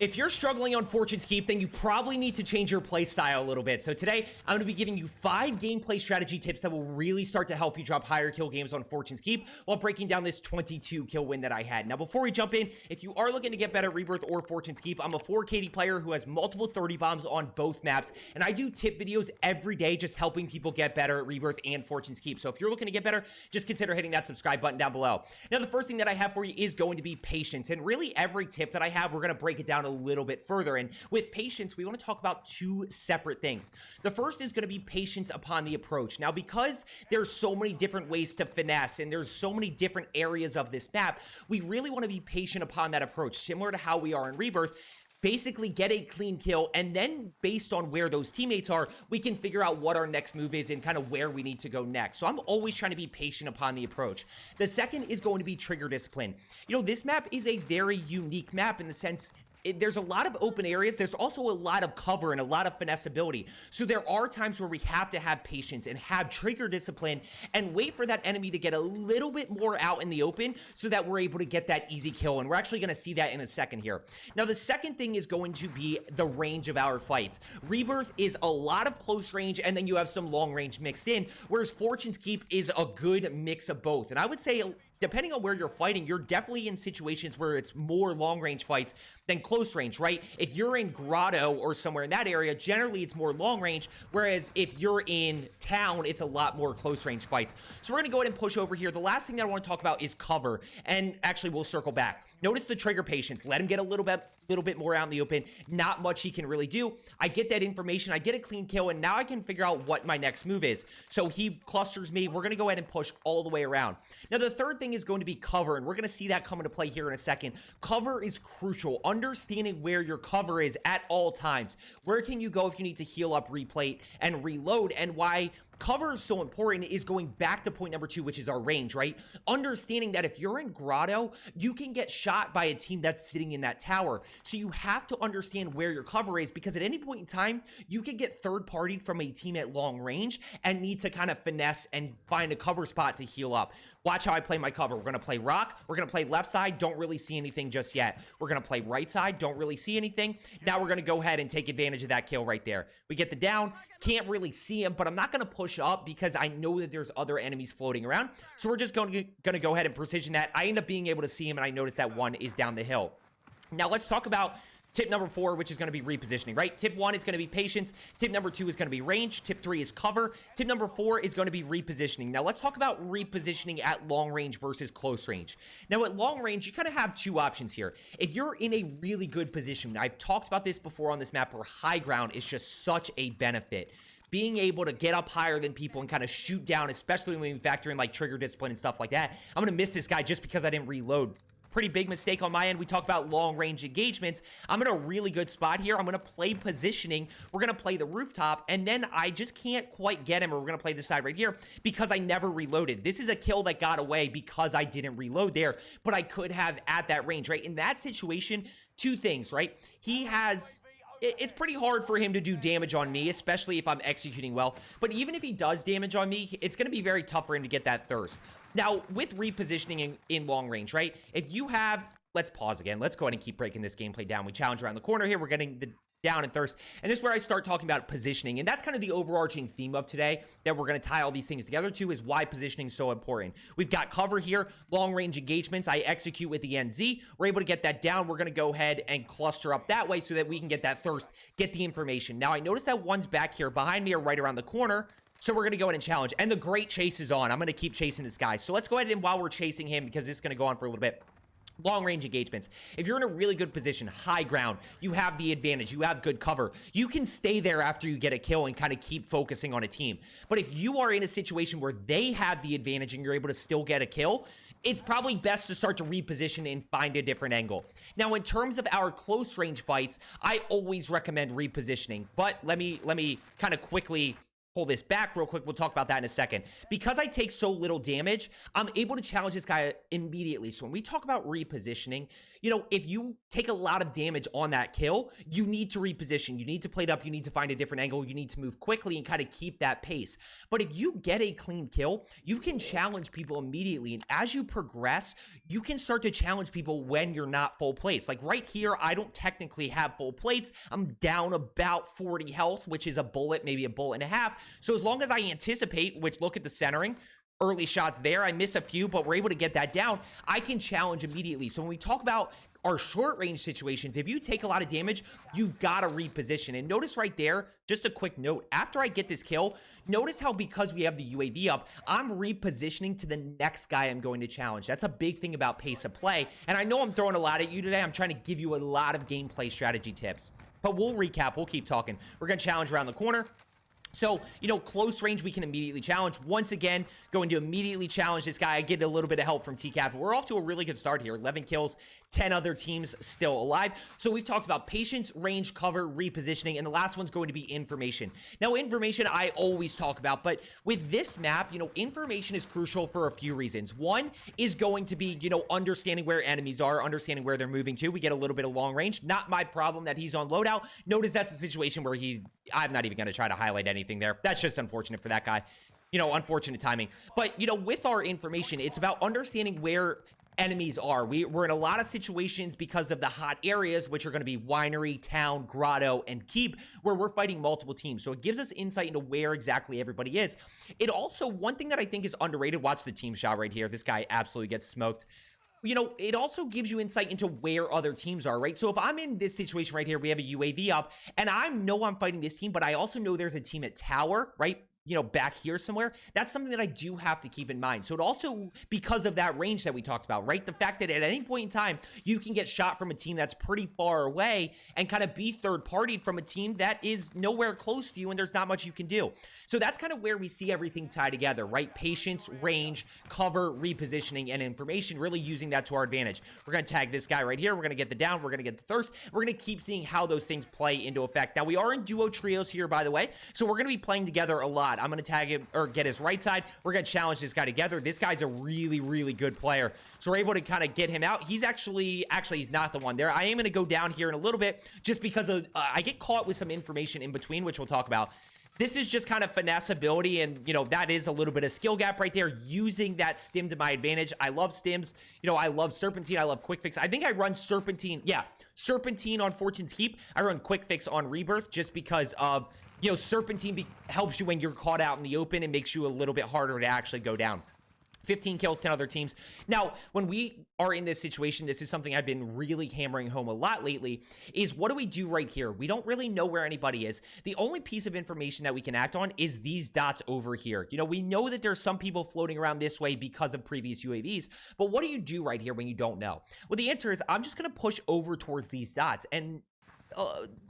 If you're struggling on Fortune's Keep, then you probably need to change your play style a little bit. So today, I'm going to be giving you 5 gameplay strategy tips that will really start to help you drop higher kill games on Fortune's Keep while breaking down this 22 kill win that I had. Now, before we jump in, if you are looking to get better at Rebirth or Fortune's Keep, I'm a 4KD player who has multiple 30 bombs on both maps, and I do tip videos every day just helping people get better at Rebirth and Fortune's Keep. So if you're looking to get better, just consider hitting that subscribe button down below. Now, the first thing that I have for you is going to be patience, and really every tip that I have, we're going to break it down a little bit further. And with patience, we want to talk about 2 separate things. The first is going to be patience upon the approach. Now, because there's so many different ways to finesse and there's so many different areas of this map, we really want to be patient upon that approach, similar to how we are in Rebirth. Basically get a clean kill, and then based on where those teammates are, we can figure out what our next move is and kind of where we need to go next. So I'm always trying to be patient upon the approach. The second is going to be trigger discipline. You know, this map is a very unique map in the sense there's a lot of open areas. There's also a lot of cover and a lot of finesse ability. So there are times where we have to have patience and have trigger discipline and wait for that enemy to get a little bit more out in the open so that we're able to get that easy kill. And we're actually going to see that in a second here. Now, the second thing is going to be the range of our fights. Rebirth is a lot of close range, and then you have some long range mixed in, whereas Fortune's Keep is a good mix of both. And I would say, depending on where you're fighting, you're definitely in situations where it's more long-range fights than close range, right? If you're in Grotto or somewhere in that area, generally it's more long-range, whereas if you're in town, it's a lot more close-range fights. So we're going to go ahead and push over here. The last thing that I want to talk about is cover, and actually we'll circle back. Notice the trigger patience. Let him get a little bit more out in the open. Not much he can really do. I get that information. I get a clean kill, and now I can figure out what my next move is. So he clusters me. We're going to go ahead and push all the way around. Now, the third thing is going to be cover, and we're going to see that come into play here in a second. Cover is crucial. Understanding where your cover is at all times. Where can you go if you need to heal up, replate, and reload, and why cover is so important is going back to point number 2, which is our range, right? Understanding that if you're in Grotto, you can get shot by a team that's sitting in that tower. So you have to understand where your cover is, because at any point in time, you can get third-partied from a team at long range and need to kind of finesse and find a cover spot to heal up. Watch how I play my cover. We're going to play rock. We're going to play left side. Don't really see anything just yet. We're going to play right side. Don't really see anything. Now we're going to go ahead and take advantage of that kill right there. We get the down. Can't really see him, but I'm not going to push up because I know that there's other enemies floating around. So we're just going to go ahead and precision that. I end up being able to see him, and I notice that one is down the hill. Now let's talk about tip number 4, which is going to be repositioning, right? Tip 1 is going to be patience. Tip number 2 is going to be range. Tip 3 is cover. Tip number 4 is going to be repositioning. Now, let's talk about repositioning at long range versus close range. Now, at long range, you kind of have 2 options here. If you're in a really good position, I've talked about this before on this map, where high ground is just such a benefit. Being able to get up higher than people and kind of shoot down, especially when we factor in like trigger discipline and stuff like that. I'm going to miss this guy just because I didn't reload. Pretty big mistake on my end. We talk about long range engagements. I'm in a really good spot here. I'm going to play positioning. We're going to play the rooftop, and then I just can't quite get him, or we're going to play this side right here because I never reloaded. This is a kill that got away because I didn't reload there, but I could have at that range, right? In that situation, 2 things, right? It's pretty hard for him to do damage on me, especially if I'm executing well. But even if he does damage on me, it's going to be very tough for him to get that thirst. Now, with repositioning in long range, right? If you have, let's pause again. Let's go ahead and keep breaking this gameplay down. We challenge around the corner here. We're getting the down and thirst. And this is where I start talking about positioning. And that's kind of the overarching theme of today that we're going to tie all these things together to, is why positioning is so important. We've got cover here, long range engagements. I execute with the NZ. We're able to get that down. We're going to go ahead and cluster up that way so that we can get that thirst, get the information. Now, I notice that one's back here behind me or right around the corner. So we're going to go ahead and challenge. And the great chase is on. I'm going to keep chasing this guy. So let's go ahead and, while we're chasing him, because this is going to go on for a little bit, long range engagements. If you're in a really good position, high ground, you have the advantage, you have good cover, you can stay there after you get a kill and kind of keep focusing on a team. But if you are in a situation where they have the advantage and you're able to still get a kill, it's probably best to start to reposition and find a different angle. Now, in terms of our close range fights, I always recommend repositioning, but let me kind of quickly pull this back real quick. We'll talk about that in a second. Because I take so little damage, I'm able to challenge this guy immediately. So when we talk about repositioning, you know, if you take a lot of damage on that kill, you need to reposition. You need to play it up. You need to find a different angle. You need to move quickly and kind of keep that pace. But if you get a clean kill, you can challenge people immediately. And as you progress, you can start to challenge people when you're not full plates. Like right here, I don't technically have full plates. I'm down about 40 health, which is a bullet, maybe a bullet and a half. So as long as I anticipate, which look at the centering, early shots there, I miss a few, but we're able to get that down. I can challenge immediately. So when we talk about our short range situations, if you take a lot of damage, you've got to reposition. And notice right there, just a quick note, after I get this kill, notice how because we have the UAV up, I'm repositioning to the next guy I'm going to challenge. That's a big thing about pace of play. And I know I'm throwing a lot at you today. I'm trying to give you a lot of gameplay strategy tips. But we'll recap. We'll keep talking. We're going to challenge around the corner. So, you know, close range, we can immediately challenge. Once again, going to immediately challenge this guy. I get a little bit of help from TCAP. We're off to a really good start here. 11 kills, 10 other teams still alive. So we've talked about patience, range, cover, repositioning, and the last one's going to be information. Now, information I always talk about, but with this map, you know, information is crucial for a few reasons. One is going to be, you know, understanding where enemies are, understanding where they're moving to. We get a little bit of long range. Not my problem that he's on loadout. Notice that's a situation where I'm not even going to try to highlight anything there. That's just unfortunate for that guy. You know, unfortunate timing. But, you know, with our information, it's about understanding where enemies are. We're in a lot of situations because of the hot areas, which are going to be Winery, Town, Grotto, and Keep, where we're fighting multiple teams. So it gives us insight into where exactly everybody is. It also, one thing that I think is underrated, watch the team shot right here. This guy absolutely gets smoked. You know, it also gives you insight into where other teams are, right? So if I'm in this situation right here, we have a UAV up, and I know I'm fighting this team, but I also know there's a team at Tower, right? You know, back here somewhere. That's something that I do have to keep in mind. So it also, because of that range that we talked about, right? The fact that at any point in time, you can get shot from a team that's pretty far away and kind of be third-partied from a team that is nowhere close to you and there's not much you can do. So that's kind of where we see everything tie together, right? Patience, range, cover, repositioning, and information, really using that to our advantage. We're going to tag this guy right here. We're going to get the down. We're going to get the thirst. We're going to keep seeing how those things play into effect. Now, we are in duo trios here, by the way, so we're going to be playing together a lot. I'm going to tag him or get his right side. We're going to challenge this guy together. This guy's a really, really good player. So we're able to kind of get him out. He's actually he's not the one there. I am going to go down here in a little bit just because of, I get caught with some information in between, which we'll talk about. This is just kind of finesse ability, and, you know, that is a little bit of skill gap right there, using that stim to my advantage. I love stims. You know, I love Serpentine. I love Quick Fix. I think I run Serpentine. Yeah, Serpentine on Fortune's Keep. I run Quick Fix on Rebirth just because of, you know, Serpentine helps you when you're caught out in the open and makes you a little bit harder to actually go down. 15 kills, 10 other teams. Now, when we are in this situation, this is something I've been really hammering home a lot lately, is what do we do right here? We don't really know where anybody is. The only piece of information that we can act on is these dots over here. You know, we know that there's some people floating around this way because of previous UAVs, but what do you do right here when you don't know? Well, the answer is I'm just going to push over towards these dots, and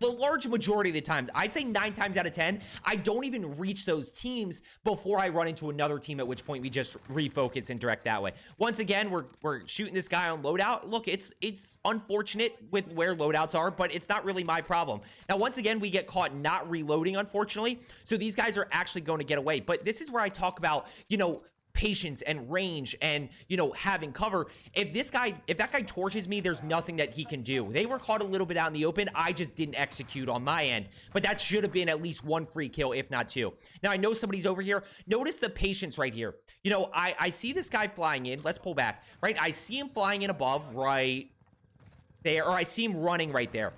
the large majority of the time, I'd say 9 times out of 10, I don't even reach those teams before I run into another team, at which point we just refocus and direct that way. Once again, we're shooting this guy on loadout. Look, it's unfortunate with where loadouts are, but it's not really my problem. Now, once again, we get caught not reloading, unfortunately, so these guys are actually going to get away. But this is where I talk about, you know, patience and range and, you know, having cover. If that guy torches me, there's nothing that he can do. They were caught a little bit out in the open. I just didn't execute on my end, but that should have been at least 1 free kill, if not 2. Now, I know somebody's over here. Notice the patience right here. You know, I see this guy flying in. Let's pull back, right? I see him flying in above right there, or I see him running right there.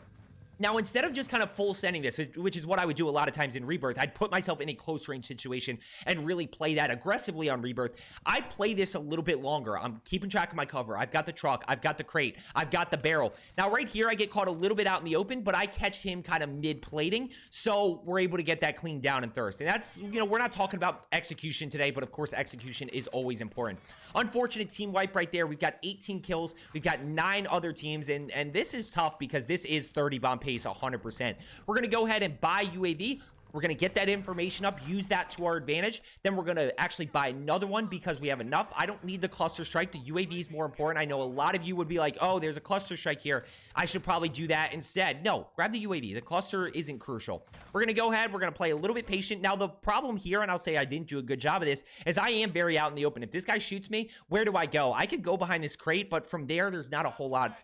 Now, instead of just kind of full sending this, which is what I would do a lot of times in Rebirth, I'd put myself in a close range situation and really play that aggressively on Rebirth. I play this a little bit longer. I'm keeping track of my cover. I've got the truck. I've got the crate. I've got the barrel. Now, right here, I get caught a little bit out in the open, but I catch him kind of mid-plating, so we're able to get that clean down and thirst. And that's, you know, we're not talking about execution today, but of course, execution is always important. Unfortunate team wipe right there. We've got 18 kills. We've got 9 other teams, and this is tough because this is 30 bomb pace 100%. We're going to go ahead and buy UAV. We're going to get that information up, use that to our advantage. Then we're going to actually buy another one because we have enough. I don't need the cluster strike. The UAV is more important. I know a lot of you would be like, oh, there's a cluster strike here. I should probably do that instead. No, grab the UAV. The cluster isn't crucial. We're going to go ahead. We're going to play a little bit patient. Now, the problem here, and I'll say I didn't do a good job of this, is I am very out in the open. If this guy shoots me, where do I go? I could go behind this crate, but from there, there's not a whole lot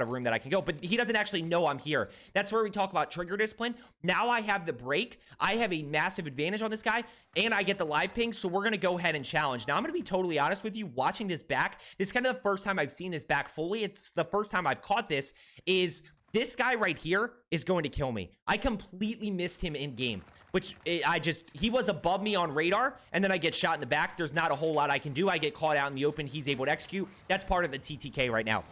of room that I can go, but he doesn't actually know I'm here. That's where we talk about trigger discipline. Now I have the break. I have a massive advantage on this guy, and I get the live ping, so we're going to go ahead and challenge. Now, I'm going to be totally honest with you. Watching this back, this is kind of the first time I've seen this back fully. It's the first time I've caught this, is this guy right here is going to kill me. I completely missed him in game, which he was above me on radar, and then I get shot in the back. There's not a whole lot I can do. I get caught out in the open. He's able to execute. That's part of the TTK right now.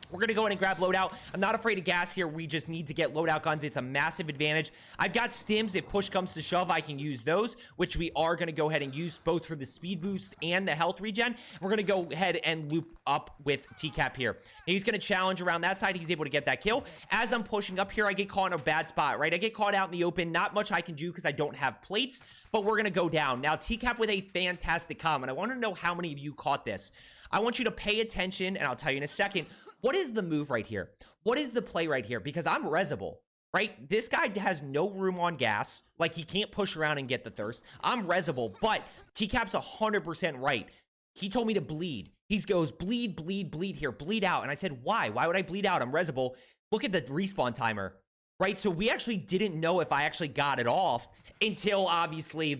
We're going to go in and grab loadout. I'm not afraid of gas here. We just need to get loadout guns. It's a massive advantage. I've got stims. If push comes to shove, I can use those, which we are going to go ahead and use both for the speed boost and the health regen. We're going to go ahead and loop up with TCAP here. Now, he's going to challenge around that side. He's able to get that kill. As I'm pushing up here, I get caught in a bad spot, right? I get caught out in the open. Not much I can do because I don't have plates, but we're going to go down. Now, TCAP with a fantastic comment. I want to know how many of you caught this. I want you to pay attention, and I'll tell you in a second. What is the move right here? What is the play right here? Because I'm resable, right? This guy has no room on gas. Like, he can't push around and get the thirst. I'm resable, but TCAP's 100% right. He told me to bleed. He goes, bleed, bleed, bleed here. Bleed out. And I said, why? Why would I bleed out? I'm resable. Look at the respawn timer, right? So we actually didn't know if I actually got it off until, obviously,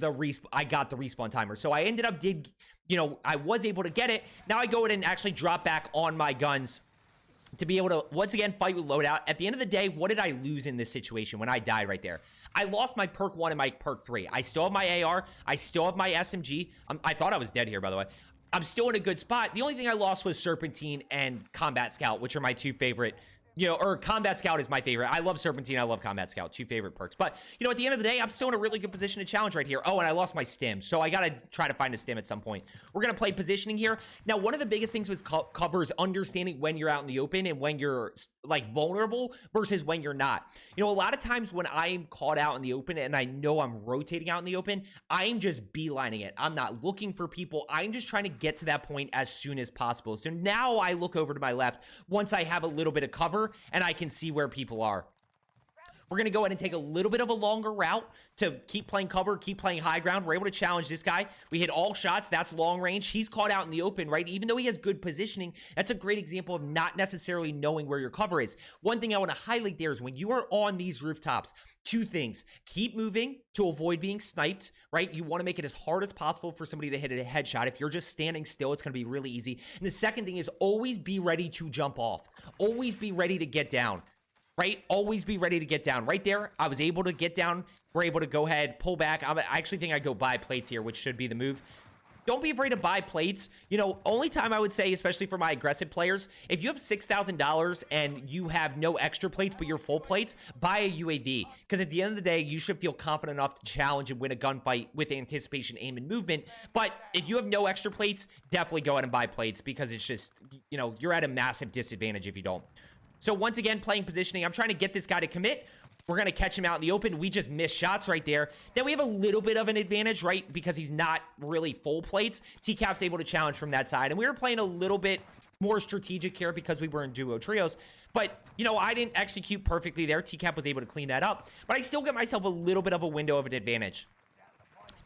I got the respawn timer. So I ended up I was able to get it. Now I go in and actually drop back on my guns to be able to, once again, fight with loadout. At the end of the day, what did I lose in this situation when I died right there? I lost my perk 1 and my perk 3. I still have my AR. I still have my SMG. I thought I was dead here, by the way. I'm still in a good spot. The only thing I lost was Serpentine and Combat Scout, which are my two favorite, or Combat Scout is my favorite. I love Serpentine. I love Combat Scout. Two favorite perks. But, at the end of the day, I'm still in a really good position to challenge right here. Oh, and I lost my stim. So I got to try to find a stim at some point. We're going to play positioning here. Now, one of the biggest things with cover is understanding when you're out in the open and when you're, vulnerable versus when you're not. A lot of times when I'm caught out in the open and I know I'm rotating out in the open, I'm just beelining it. I'm not looking for people. I'm just trying to get to that point as soon as possible. So now I look over to my left once I have a little bit of cover and I can see where people are. We're going to go ahead and take a little bit of a longer route to keep playing cover, keep playing high ground. We're able to challenge this guy. We hit all shots. That's long range. He's caught out in the open, right? Even though he has good positioning, that's a great example of not necessarily knowing where your cover is. One thing I want to highlight there is when you are on these rooftops, two things. Keep moving to avoid being sniped, right? You want to make it as hard as possible for somebody to hit a headshot. If you're just standing still, it's going to be really easy. And the second thing is always be ready to jump off. Always be ready to get down. Right? Always be ready to get down. Right there, I was able to get down. We're able to go ahead, pull back. I actually think I go buy plates here, which should be the move. Don't be afraid to buy plates. Only time I would say, especially for my aggressive players, if you have $6,000 and you have no extra plates, but you're full plates, buy a UAV. Because at the end of the day, you should feel confident enough to challenge and win a gunfight with anticipation, aim, and movement. But if you have no extra plates, definitely go ahead and buy plates because it's just, you're at a massive disadvantage if you don't. So once again, playing positioning, I'm trying to get this guy to commit. We're going to catch him out in the open. We just missed shots right there. Then we have a little bit of an advantage, right? Because he's not really full plates. TCAP's able to challenge from that side. And we were playing a little bit more strategic here because we were in duo trios. But, I didn't execute perfectly there. TCAP was able to clean that up. But I still get myself a little bit of a window of an advantage.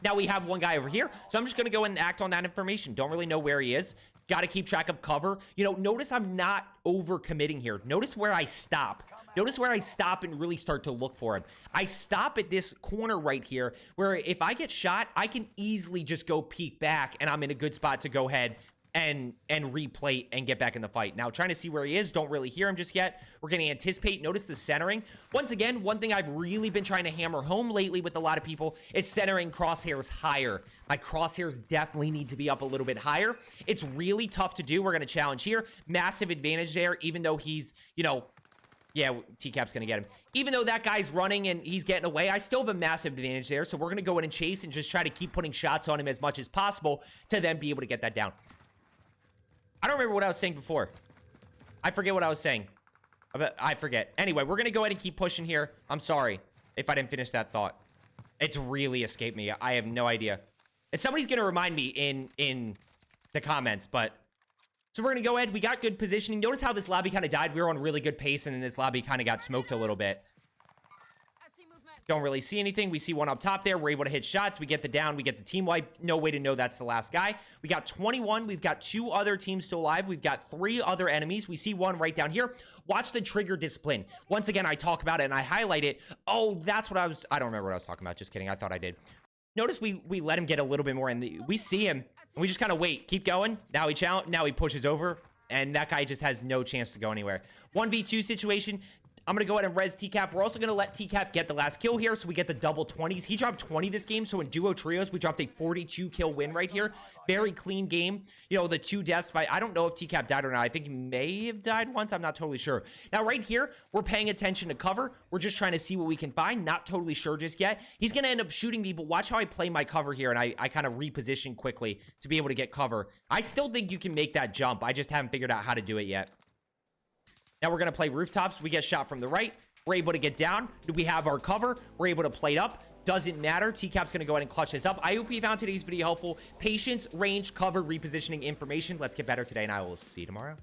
Now we have one guy over here. So I'm just going to go and act on that information. Don't really know where he is. Got to keep track of cover. Notice I'm not over committing here. Notice where I stop. Notice where I stop and really start to look for him. I stop at this corner right here where if I get shot, I can easily just go peek back and I'm in a good spot to go ahead and replate and get back in the fight. Now, trying to see where he is. Don't really hear him just yet. We're going to anticipate. Notice the centering. Once again, one thing I've really been trying to hammer home lately with a lot of people is centering crosshairs higher. My crosshairs definitely need to be up a little bit higher. It's really tough to do. We're going to challenge here. Massive advantage there, even though he's, yeah, TCAP's going to get him. Even though that guy's running and he's getting away, I still have a massive advantage there. So we're going to go in and chase and just try to keep putting shots on him as much as possible to then be able to get that down. I don't remember what I was saying before. I forget what I was saying. I forget. Anyway, we're going to go ahead and keep pushing here. I'm sorry. if I didn't finish that thought. It's really escaped me. I have no idea. And somebody's going to remind me in the comments, but... So we're going to go ahead. We got good positioning. Notice how this lobby kind of died. We were on really good pace, and then this lobby kind of got smoked a little bit. Don't really see anything. We see one up top there. We're able to hit shots. We get the down. We get the team wipe. No way to know that's the last guy. We got 21. We've got 2 other teams still alive. We've got 3 other enemies. We see one right down here. Watch the trigger discipline. Once again, I talk about it and I highlight it. Oh, that's what I don't remember what I was talking about. Just kidding. I thought I did. Notice we let him get a little bit more, and we see him, and we just kind of wait. Keep going. Now he pushes over, and that guy just has no chance to go anywhere. 1v2 situation. I'm going to go ahead and res TCAP. We're also going to let TCAP get the last kill here, so we get the double 20s. He dropped 20 this game, so in duo trios, we dropped a 42 kill win right here. Very clean game. You know, the 2 deaths by, I don't know if TCAP died or not. I think he may have died once. I'm not totally sure. Now, right here, we're paying attention to cover. We're just trying to see what we can find. Not totally sure just yet. He's going to end up shooting me, but watch how I play my cover here, and I kind of reposition quickly to be able to get cover. I still think you can make that jump. I just haven't figured out how to do it yet. Now we're going to play rooftops. We get shot from the right. We're able to get down. We have our cover. We're able to plate up. Doesn't matter. TCAP's going to go ahead and clutch this up. I hope you found today's video helpful. Patience, range, cover, repositioning information. Let's get better today, and I will see you tomorrow.